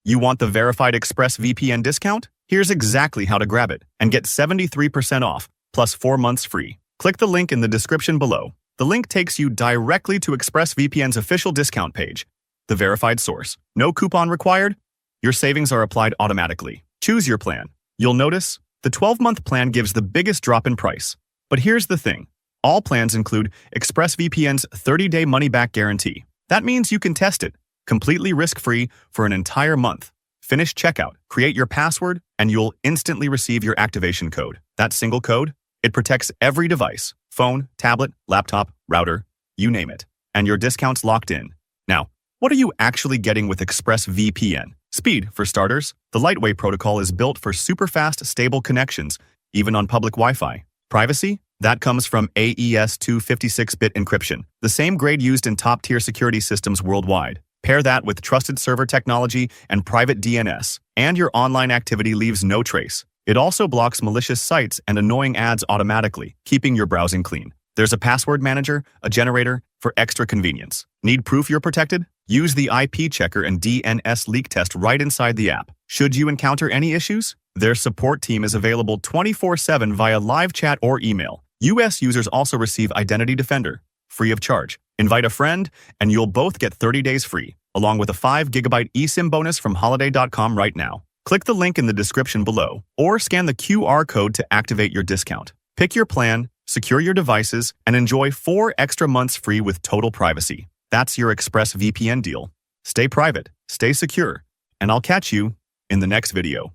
You want the verified ExpressVPN discount? Here's exactly how to grab it and get 73% off plus 4 months free. Click the link in the description below. The link takes you directly to ExpressVPN's official discount page, the verified source. No coupon required. Your savings are applied automatically. Choose your plan. You'll notice the 12-month plan gives the biggest drop in price. But here's the thing. All plans include ExpressVPN's 30-day money-back guarantee. That means you can test it completely risk-free for an entire month. Finish checkout, create your password, and you'll instantly receive your activation code. That single code, it protects every device, phone, tablet, laptop, router, you name it. And your discount's locked in. Now, what are you actually getting with ExpressVPN? Speed, for starters. The Lightweight protocol is built for super-fast, stable connections, even on public Wi-Fi. Privacy? That comes from AES 256-bit encryption, the same grade used in top-tier security systems worldwide. Pair that with trusted server technology and private DNS, and your online activity leaves no trace. It also blocks malicious sites and annoying ads automatically, keeping your browsing clean. There's a password manager, a generator, for extra convenience. Need proof you're protected? Use the IP checker and DNS leak test right inside the app. Should you encounter any issues, their support team is available 24/7 via live chat or email. US users also receive Identity Defender, free of charge. Invite a friend, and you'll both get 30 days free, along with a 5 GB eSIM bonus from holiday.com right now. Click the link in the description below, or scan the QR code to activate your discount. Pick your plan, secure your devices, and enjoy 4 extra months free with total privacy. That's your ExpressVPN deal. Stay private, stay secure, and I'll catch you in the next video.